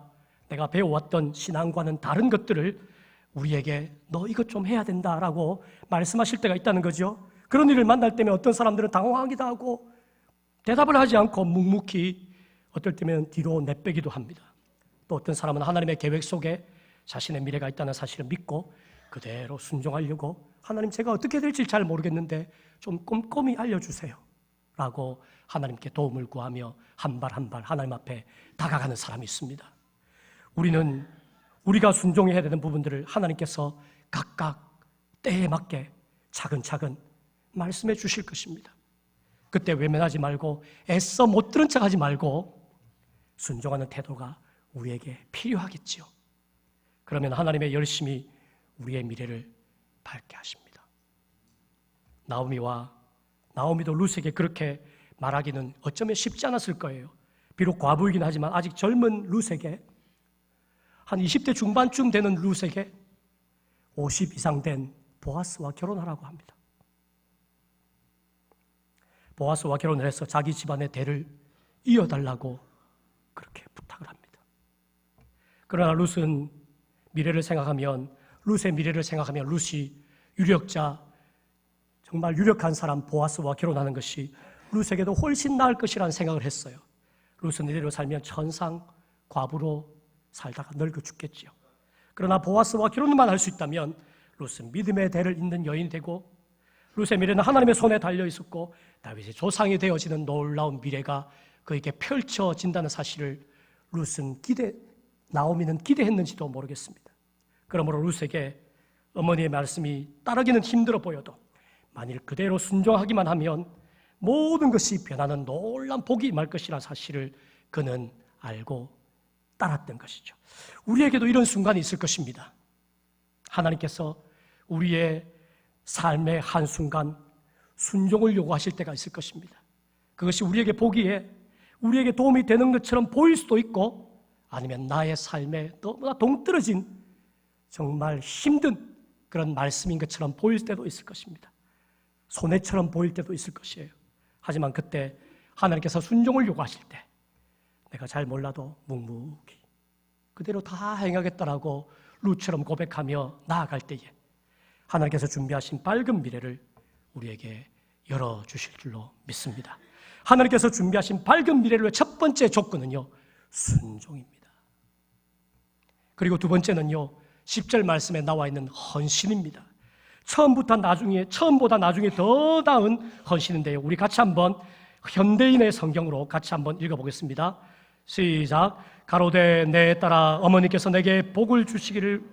내가 배워왔던 신앙과는 다른 것들을 우리에게 너 이것 좀 해야 된다라고 말씀하실 때가 있다는 거죠. 그런 일을 만날 때면 어떤 사람들은 당황하기도 하고 대답을 하지 않고 묵묵히 어떨 때면 뒤로 내빼기도 합니다. 또 어떤 사람은 하나님의 계획 속에 자신의 미래가 있다는 사실을 믿고 그대로 순종하려고 하나님 제가 어떻게 될지 잘 모르겠는데 좀 꼼꼼히 알려주세요 라고 하나님께 도움을 구하며 한 발 한 발 하나님 앞에 다가가는 사람이 있습니다. 우리는 우리가 순종해야 되는 부분들을 하나님께서 각각 때에 맞게 차근차근 말씀해 주실 것입니다. 그때 외면하지 말고 애써 못 들은 척하지 말고 순종하는 태도가 우리에게 필요하겠지요. 그러면 하나님의 열심히 우리의 미래를 밝게 하십니다. 나오미도 룻에게 그렇게 말하기는 어쩌면 쉽지 않았을 거예요. 비록 과부이긴 하지만 아직 젊은 룻에게, 한 20대 중반쯤 되는 룻에게 50 이상 된 보아스와 결혼하라고 합니다. 보아스와 결혼을 해서 자기 집안의 대를 이어달라고 그렇게 부탁을 합니다. 그러나 룻은 룻의 미래를 생각하면 룻이 유력자, 정말 유력한 사람 보아스와 결혼하는 것이 룻에게도 훨씬 나을 것이라는 생각을 했어요. 룻은 이대로 살면 천상 과부로 살다가 늙어 죽겠지요. 그러나 보아스와 결혼만 할 수 있다면 룻은 믿음의 대를 잇는 여인이 되고 룻의 미래는 하나님의 손에 달려 있었고 다윗의 조상이 되어지는 놀라운 미래가 그에게 펼쳐진다는 사실을 나오미는 기대했는지도 모르겠습니다. 그러므로 룻에게 어머니의 말씀이 따르기는 힘들어 보여도 만일 그대로 순종하기만 하면 모든 것이 변하는 놀라운 복이 임할 것이라는 사실을 그는 알고 따랐던 것이죠. 우리에게도 이런 순간이 있을 것입니다. 하나님께서 우리의 삶의 한순간 순종을 요구하실 때가 있을 것입니다. 그것이 우리에게 보기에 우리에게 도움이 되는 것처럼 보일 수도 있고 아니면 나의 삶에 너무나 동떨어진 정말 힘든 그런 말씀인 것처럼 보일 때도 있을 것입니다. 손해처럼 보일 때도 있을 것이에요. 하지만 그때 하나님께서 순종을 요구하실 때 내가 잘 몰라도 묵묵히 그대로 다 행하겠다라고 룻처럼 고백하며 나아갈 때에 하나님께서 준비하신 밝은 미래를 우리에게 열어주실 줄로 믿습니다. 하나님께서 준비하신 밝은 미래를 첫 번째 조건은요, 순종입니다. 그리고 두 번째는요, 10절 말씀에 나와 있는 헌신입니다. 처음보다 나중에 더 나은 헌신인데요. 우리 같이 한번 현대인의 성경으로 같이 한번 읽어보겠습니다. 시작. 가로되 내 딸아 어머니께서 내게 복을 주시기를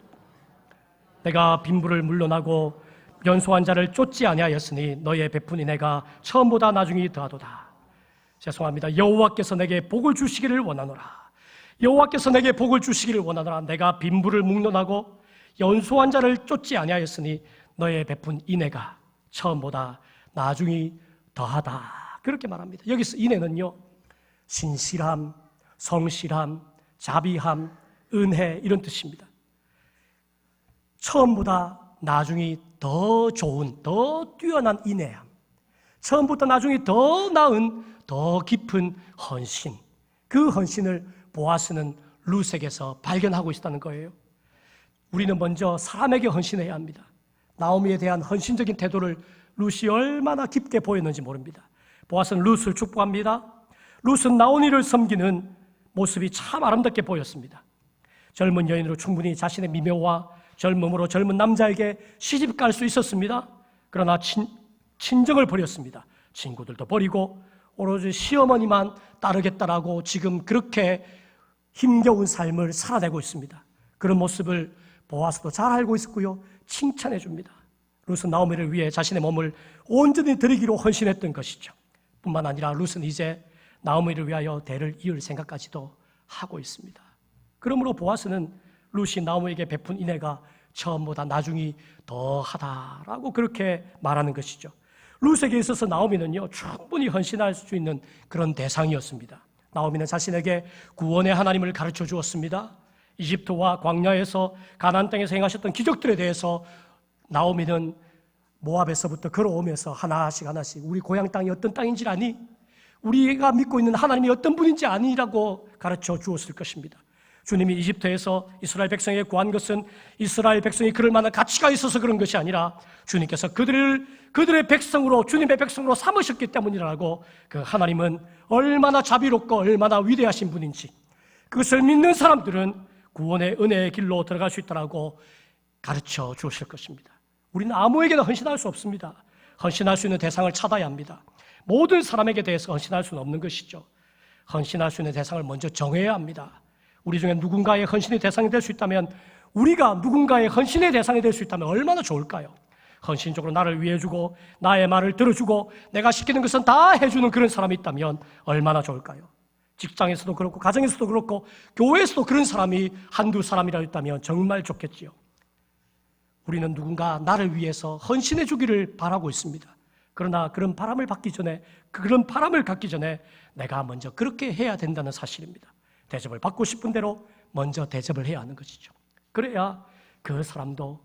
내가 빈부를 물러나고 연소한 자를 쫓지 아니하였으니 너의 베푼 은혜가 처음보다 나중이 더하도다. 죄송합니다. 여호와께서 내게 복을 주시기를 원하노라. 여호와께서 내게 복을 주시기를 원하노라. 내가 빈부를 묵론하고 연소한 자를 쫓지 아니하였으니 너의 베푼 인애가 처음보다 나중이 더하다. 그렇게 말합니다. 여기서 인애는요, 신실함, 성실함, 자비함, 은혜 이런 뜻입니다. 처음보다 나중이 더 좋은, 더 뛰어난 인애함, 처음부터 나중이 더 나은, 더 깊은 헌신, 그 헌신을 보아스는 룻에게서 발견하고 있다는 거예요. 우리는 먼저 사람에게 헌신해야 합니다. 나오미에 대한 헌신적인 태도를 룻이 얼마나 깊게 보였는지 모릅니다. 보아스는 룻을 축복합니다. 룻은 나오미를 섬기는 모습이 참 아름답게 보였습니다. 젊은 여인으로 충분히 자신의 미묘와 젊음으로 젊은 남자에게 시집 갈 수 있었습니다. 그러나 친정을 버렸습니다. 친구들도 버리고 오로지 시어머니만 따르겠다라고 지금 그렇게 힘겨운 삶을 살아내고 있습니다. 그런 모습을 보아스도 잘 알고 있었고요, 칭찬해 줍니다. 룻은 나오미를 위해 자신의 몸을 온전히 드리기로 헌신했던 것이죠. 뿐만 아니라 룻은 이제 나오미를 위하여 대를 이을 생각까지도 하고 있습니다. 그러므로 보아스는 룻이 나오미에게 베푼 인애가 처음보다 나중이 더하다라고 그렇게 말하는 것이죠. 룻에게 있어서 나오미는요, 충분히 헌신할 수 있는 그런 대상이었습니다. 나오미는 자신에게 구원의 하나님을 가르쳐 주었습니다. 이집트와 광야에서 가나안 땅에서 행하셨던 기적들에 대해서 나오미는 모압에서부터 걸어오면서 하나씩 우리 고향 땅이 어떤 땅인지 아니? 우리가 믿고 있는 하나님이 어떤 분인지 아니라고 가르쳐 주었을 것입니다. 주님이 이집트에서 이스라엘 백성에게 구한 것은 이스라엘 백성이 그럴 만한 가치가 있어서 그런 것이 아니라 주님께서 그들의 백성으로, 주님의 백성으로 삼으셨기 때문이라고, 그 하나님은 얼마나 자비롭고 얼마나 위대하신 분인지, 그것을 믿는 사람들은 구원의 은혜의 길로 들어갈 수 있다고 가르쳐 주실 것입니다. 우리는 아무에게나 헌신할 수 없습니다. 헌신할 수 있는 대상을 찾아야 합니다. 모든 사람에게 대해서 헌신할 수는 없는 것이죠. 헌신할 수 있는 대상을 먼저 정해야 합니다. 우리 중에 누군가의 헌신의 대상이 될 수 있다면, 우리가 누군가의 헌신의 대상이 될 수 있다면 얼마나 좋을까요? 헌신적으로 나를 위해주고 나의 말을 들어주고 내가 시키는 것은 다 해주는 그런 사람이 있다면 얼마나 좋을까요? 직장에서도 그렇고 가정에서도 그렇고 교회에서도 그런 사람이 한두 사람이라도 있다면 정말 좋겠지요. 우리는 누군가 나를 위해서 헌신해 주기를 바라고 있습니다. 그러나 그런 바람을 갖기 전에 내가 먼저 그렇게 해야 된다는 사실입니다. 대접을 받고 싶은 대로 먼저 대접을 해야 하는 것이죠. 그래야 그 사람도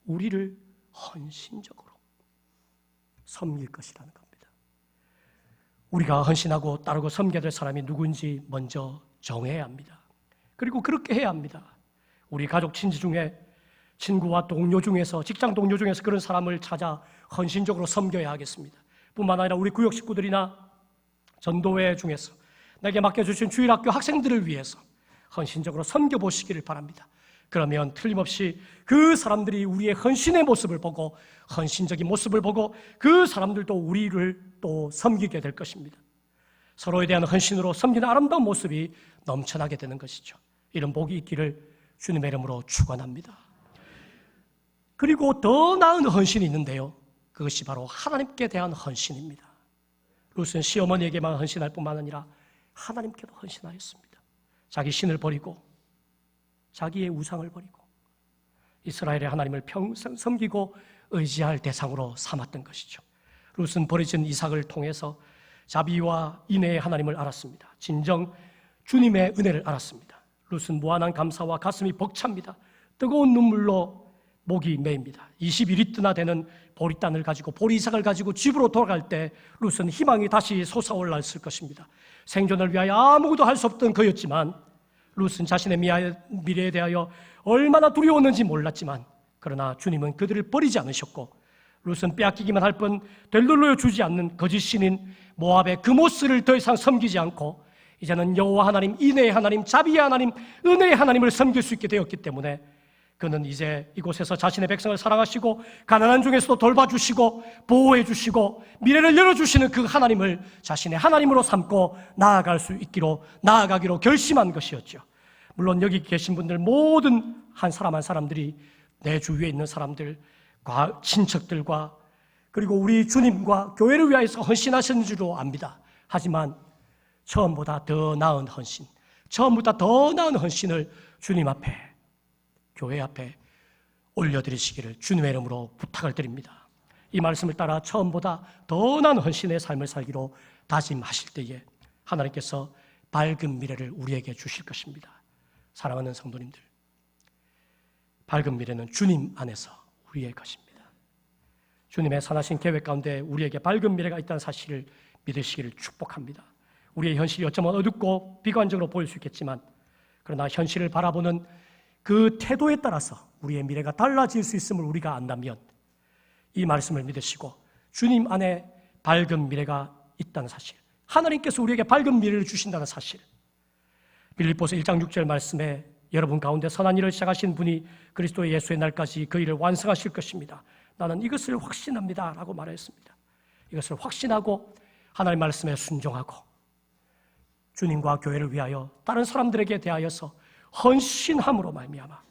우리를 헌신적으로 섬길 것이라는 겁니다. 우리가 헌신하고 따르고 섬겨야 될 사람이 누구인지 먼저 정해야 합니다. 그리고 그렇게 해야 합니다. 우리 가족 친지 중에, 친구와 동료 중에서, 직장 동료 중에서 그런 사람을 찾아 헌신적으로 섬겨야 하겠습니다. 뿐만 아니라 우리 구역 식구들이나 전도회 중에서 내게 맡겨주신 주일학교 학생들을 위해서 헌신적으로 섬겨보시기를 바랍니다. 그러면 틀림없이 그 사람들이 우리의 헌신의 모습을 보고, 헌신적인 모습을 보고 그 사람들도 우리를 또 섬기게 될 것입니다. 서로에 대한 헌신으로 섬기는 아름다운 모습이 넘쳐나게 되는 것이죠. 이런 복이 있기를 주님의 이름으로 축원합니다. 그리고 더 나은 헌신이 있는데요, 그것이 바로 하나님께 대한 헌신입니다. 룻은 시어머니에게만 헌신할 뿐만 아니라 하나님께도 헌신하였습니다. 자기 신을 버리고 자기의 우상을 버리고 이스라엘의 하나님을 평생 섬기고 의지할 대상으로 삼았던 것이죠. 룻은 버려진 이삭을 통해서 자비와 인애의 하나님을 알았습니다. 진정 주님의 은혜를 알았습니다. 룻은 무한한 감사와 가슴이 벅찹니다. 뜨거운 눈물로 목이 메입니다. 21리터나 되는 보리단을 가지고, 보리이삭을 가지고 집으로 돌아갈 때 룻은 희망이 다시 솟아올랐을 것입니다. 생존을 위하여 아무것도 할 수 없던 그였지만, 룻은 자신의 미래에 대하여 얼마나 두려웠는지 몰랐지만, 그러나 주님은 그들을 버리지 않으셨고, 룻은 빼앗기기만 할 뿐 되돌려 주지 않는 거짓 신인 모압의 그모스를 더 이상 섬기지 않고 이제는 여호와 하나님, 인애의 하나님, 자비의 하나님, 은혜의 하나님을 섬길 수 있게 되었기 때문에 그는 이제 이곳에서 자신의 백성을 사랑하시고 가난한 중에서도 돌봐주시고 보호해주시고 미래를 열어주시는 그 하나님을 자신의 하나님으로 삼고 나아가기로 결심한 것이었죠. 물론 여기 계신 분들 모든 한 사람 한 사람들이 내 주위에 있는 사람들과 친척들과 그리고 우리 주님과 교회를 위하여서 헌신하시는 줄로 압니다. 하지만 처음보다 더 나은 헌신, 처음보다 더 나은 헌신을 주님 앞에, 교회 앞에 올려드리시기를 주님의 이름으로 부탁을 드립니다. 이 말씀을 따라 처음보다 더 나은 헌신의 삶을 살기로 다짐하실 때에 하나님께서 밝은 미래를 우리에게 주실 것입니다. 사랑하는 성도님들, 밝은 미래는 주님 안에서 우리의 것입니다. 주님의 선하신 계획 가운데 우리에게 밝은 미래가 있다는 사실을 믿으시기를 축복합니다. 우리의 현실이 어쩌면 어둡고 비관적으로 보일 수 있겠지만, 그러나 현실을 바라보는 그 태도에 따라서 우리의 미래가 달라질 수 있음을 우리가 안다면 이 말씀을 믿으시고 주님 안에 밝은 미래가 있다는 사실, 하나님께서 우리에게 밝은 미래를 주신다는 사실, 빌립보서 1장 6절 말씀에 여러분 가운데 선한 일을 시작하신 분이 그리스도 예수의 날까지 그 일을 완성하실 것입니다. 나는 이것을 확신합니다 라고 말했습니다. 이것을 확신하고 하나님의 말씀에 순종하고 주님과 교회를 위하여 다른 사람들에게 대하여서 헌신함으로 말미암아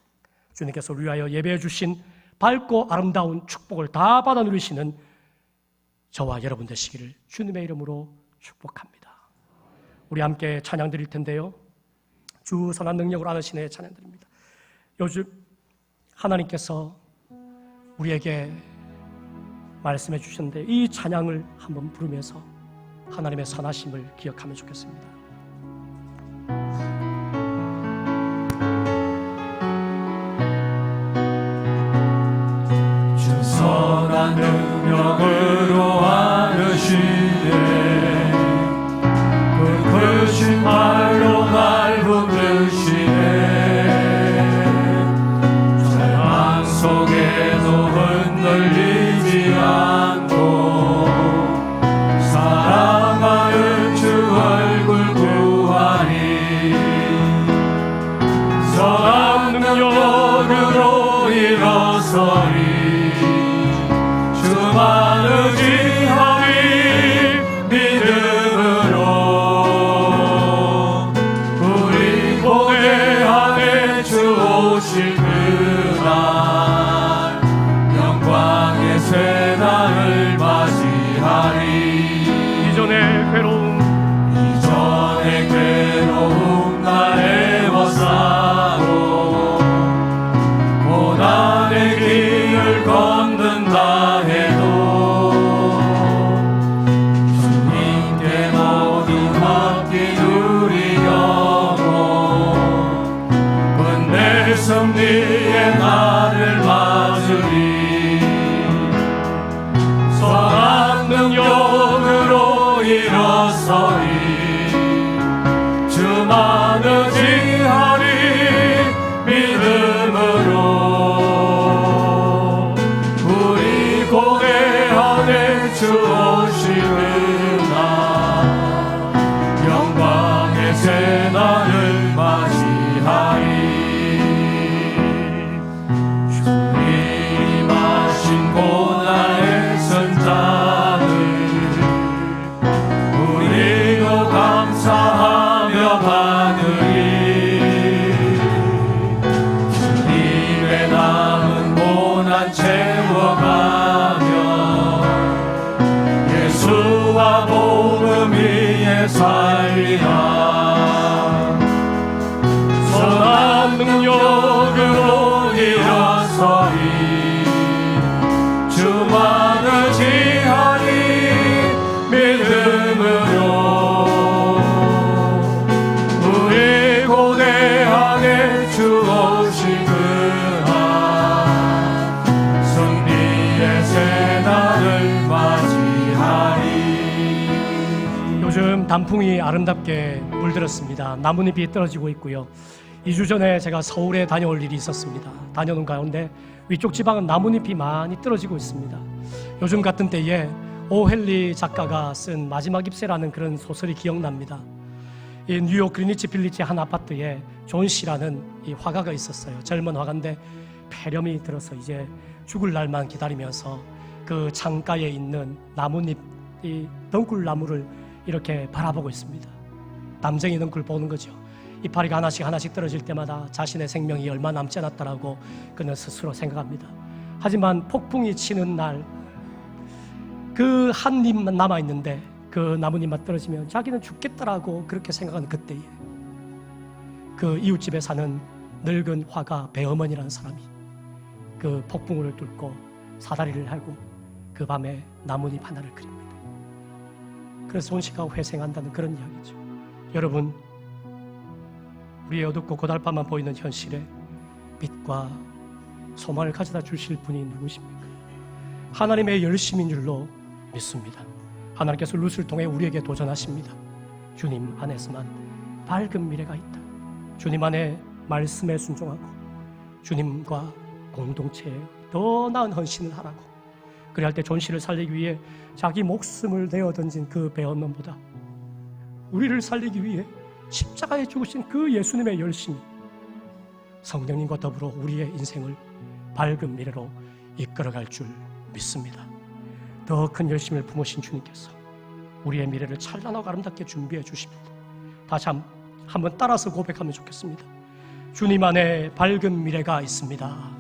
주님께서 우리 위하여 예배해 주신 밝고 아름다운 축복을 다 받아 누리시는 저와 여러분 되시기를 주님의 이름으로 축복합니다. 우리 함께 찬양 드릴 텐데요, 주 선한 능력으로 하시네 찬양 드립니다. 요즘 하나님께서 우리에게 말씀해 주셨는데 이 찬양을 한번 부르면서 하나님의 선하심을 기억하면 좋겠습니다. 주 선한 능력으로 하시네 일어서리 주만 의지하리 믿음으로 우리 고대하네 주 오실 그날 영광의 새날을 맞이하리 이전의 괴로움 날 애워싸고 고난의 길을 걷는다 해도 주님께 모든 맡긴 우리 영혼 끝내 승리의 날을 맞으리 선한 능력으로 일어서리 주만 의지하리 믿음으로 우리 고대하네 주 오실 그날 영광의 새날을 맞이하리 주님 하신 고난의 선장을 우리도 감사하며 받으리 주님의 남은 고난 채워가며 예수와 복음 위에 살리라 선한 능력으로 일어서리 주만 의지하리 믿음으로 우리 고대하네 주 오실 그날 승리의 새날을 맞이하리 요즘 단풍이 아름답게 물들었습니다. 나뭇잎이 떨어지고 있고요. 2주 전에 제가 서울에 다녀올 일이 있었습니다. 다녀온 가운데 위쪽 지방은 나뭇잎이 많이 떨어지고 있습니다. 요즘 같은 때에 오헨리 작가가 쓴 마지막 잎새라는 그런 소설이 기억납니다. 이 뉴욕 그리니치 빌리지 한 아파트에 존 씨라는 이 화가가 있었어요. 젊은 화가인데 폐렴이 들어서 이제 죽을 날만 기다리면서 그 창가에 있는 나뭇잎, 이 덩굴나무를 이렇게 바라보고 있습니다. 담쟁이 덩굴 보는 거죠. 이파리가 하나씩 떨어질 때마다 자신의 생명이 얼마 남지 않았다라고 그는 스스로 생각합니다. 하지만 폭풍이 치는 날 그 한 잎만 남아있는데 그 나뭇잎만 떨어지면 자기는 죽겠다라고 그렇게 생각하는 그때에 그 이웃집에 사는 늙은 화가 배어머니라는 사람이 그 폭풍우를 뚫고 사다리를 하고 그 밤에 나뭇잎 하나를 그립니다. 그래서 존 씨가 회생한다는 그런 이야기죠. 여러분, 우리의 어둡고 고달파만 보이는 현실에 빛과 소망을 가져다 주실 분이 누구십니까? 하나님의 열심인 줄로 믿습니다. 하나님께서 룻을 통해 우리에게 도전하십니다. 주님 안에서만 밝은 미래가 있다. 주님 안에 말씀에 순종하고 주님과 공동체에 더 나은 헌신을 하라고. 그래야 할 때 존 씨를 살리기 위해 자기 목숨을 내어 던진 그 배엄원보다 우리를 살리기 위해 십자가에 죽으신 그 예수님의 열심이 성령님과 더불어 우리의 인생을 밝은 미래로 이끌어갈 줄 믿습니다. 더 큰 열심을 품으신 주님께서 우리의 미래를 찬란하고 아름답게 준비해 주십니다. 다시 한번 따라서 고백하면 좋겠습니다. 주님 안에 밝은 미래가 있습니다.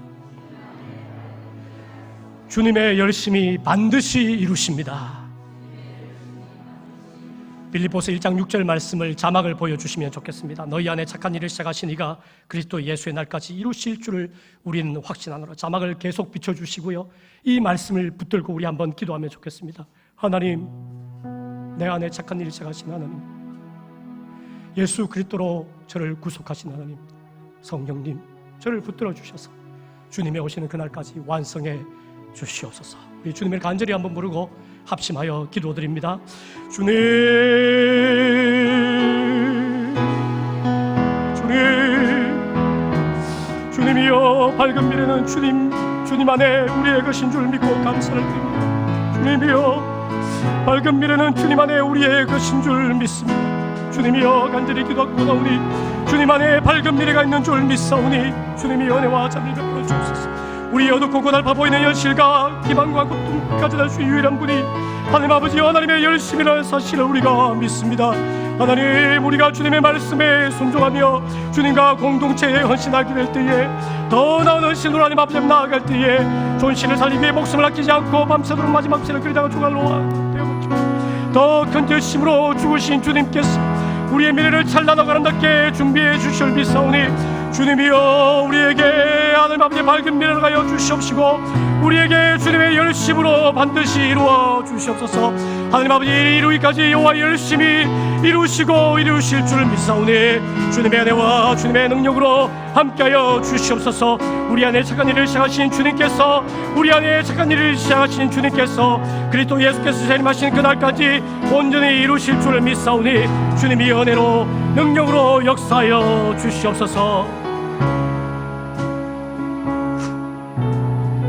주님의 열심이 반드시 이루십니다. 빌립보서 1장 6절 말씀을 자막을 보여주시면 좋겠습니다. 너희 안에 착한 일을 시작하신 이가 그리스도 예수의 날까지 이루실 줄을 우리는 확신하노라. 자막을 계속 비춰주시고요, 이 말씀을 붙들고 우리 한번 기도하면 좋겠습니다. 하나님, 내 안에 착한 일을 시작하신 하나님, 예수 그리스도로 저를 구속하신 하나님, 성령님 저를 붙들어 주셔서 주님의 오시는 그날까지 완성해 주시옵소서. 우리 주님을 간절히 한번 부르고 합심하여 기도드립니다. 주님이여, 밝은 미래는 주님 안에 우리의 것인 줄 믿고 감사를 드립니다. 주님이여, 밝은 미래는 주님 안에 우리의 것인 줄 믿습니다. 주님이여, 간절히 기도하고 나오니 주님 안에 밝은 미래가 있는 줄 믿사오니 주님이 은혜와 자비를 베풀어 주옵소서. 우리 어둡고 고달파 보이는 현실과 희망과 고통까지 날 수 유일한 분이 하나님 아버지와 하나님의 열심이라는 사실을 우리가 믿습니다. 하나님, 우리가 주님의 말씀에 순종하며 주님과 공동체에 헌신하게 될 때에, 더 나은 헌신으로 하나님 앞에 나아갈 때에 존실을 살리기 위해 목숨을 아끼지 않고 밤새도록 마지막 새를 그리다가 조갈로 더 큰 결심으로 죽으신 주님께서 우리의 미래를 찬란하고 아름답게 준비해 주실 믿사오니, 주님이여 우리에게 하나님 아버지의 밝은 미래를 가여 주시옵시고 우리에게 주님의 열심으로 반드시 이루어 주시옵소서. 하나님 아버지, 이루기까지 여호와 열심히 이루시고 이루실 줄을 믿사오니, 주님의 은혜와 주님의 능력으로 함께하여 주시옵소서. 우리 안에 착한 일을 시작하신 주님께서, 우리 안에 착한 일을 시작하신 주님께서 그리스도 예수께서 재림하신 그날까지 온전히 이루실 줄을 믿사오니, 주님이 은혜로 능력으로 역사하여 주시옵소서.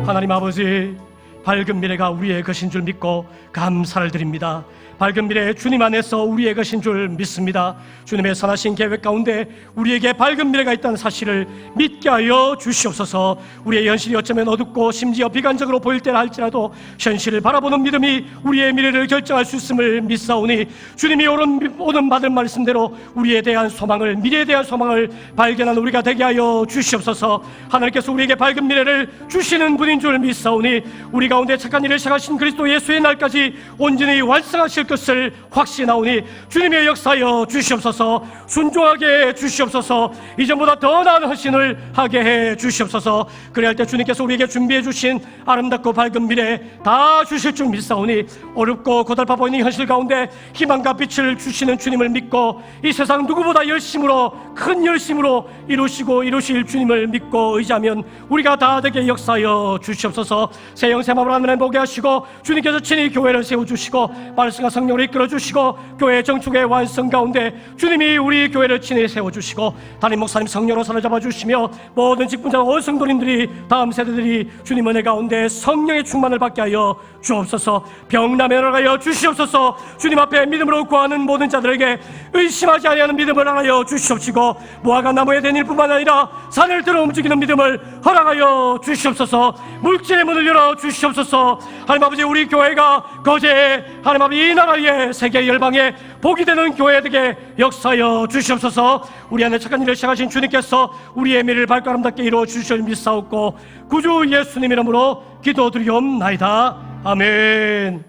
하나님 아버지, 밝은 미래가 우리의 것인 줄 믿고 감사를 드립니다. 밝은 미래 주님 안에서 우리의 것인 줄 믿습니다. 주님의 선하신 계획 가운데 우리에게 밝은 미래가 있다는 사실을 믿게 하여 주시옵소서. 우리의 현실이 어쩌면 어둡고 심지어 비관적으로 보일 때라 할지라도 현실을 바라보는 믿음이 우리의 미래를 결정할 수 있음을 믿사오니, 주님이 오는 받은 말씀대로 우리에 대한 소망을, 미래에 대한 소망을 발견하는 우리가 되게 하여 주시옵소서. 하나님께서 우리에게 밝은 미래를 주시는 분인 줄 믿사오니, 우리 가운데 착한 일을 시작하신 그리스도 예수의 날까지 온전히 완성하실 것을 확신하오니, 주님의 역사여 주시옵소서. 순종하게 해 주시옵소서. 이전보다 더 나은 헌신을 하게 해 주시옵소서. 그래야 할 때 주님께서 우리에게 준비해 주신 아름답고 밝은 미래 다 주실 줄 믿사오니, 어렵고 고달파 보이는 현실 가운데 희망과 빛을 주시는 주님을 믿고 이 세상 누구보다 열심으로, 큰 열심으로 이루시고 이루실 주님을 믿고 의지하면 우리가 다 되게 역사여 주시옵소서. 새 영 새 마음으로 하나님 보게 하시고, 주님께서 친히 교회를 세워주시고 말씀과 성령으로 이끌어주시고 교회의 정축의 완성 가운데 주님이 우리 교회를 친히 세워주시고 담임 목사님 성령으로 사로잡아 주시며 모든 직분자와 온 성도님들이, 다음 세대들이 주님 은혜 가운데 성령의 충만을 받게 하여 주옵소서. 병남에 나가여 주시옵소서. 주님 앞에 믿음으로 구하는 모든 자들에게 의심하지 아니하는 믿음을 하여 주시옵시고, 무화과 나무에 된 일뿐만 아니라 산을 들어 움직이는 믿음을 허락하여 주시옵소서. 물질의 문을 열어 주시옵소서. 하나님 아버지, 우리 교회가 거제에, 하나님 아버지, 이 나라의 세계 열방에 복이 되는 교회 되게 역사하여 주시옵소서. 우리 안에 착한 일을 시작하신 주님께서 우리의 미래를 밝고 아름답게 이루어 주실 믿사옵고 구주 예수님 이름으로 기도드리옵나이다. 아멘.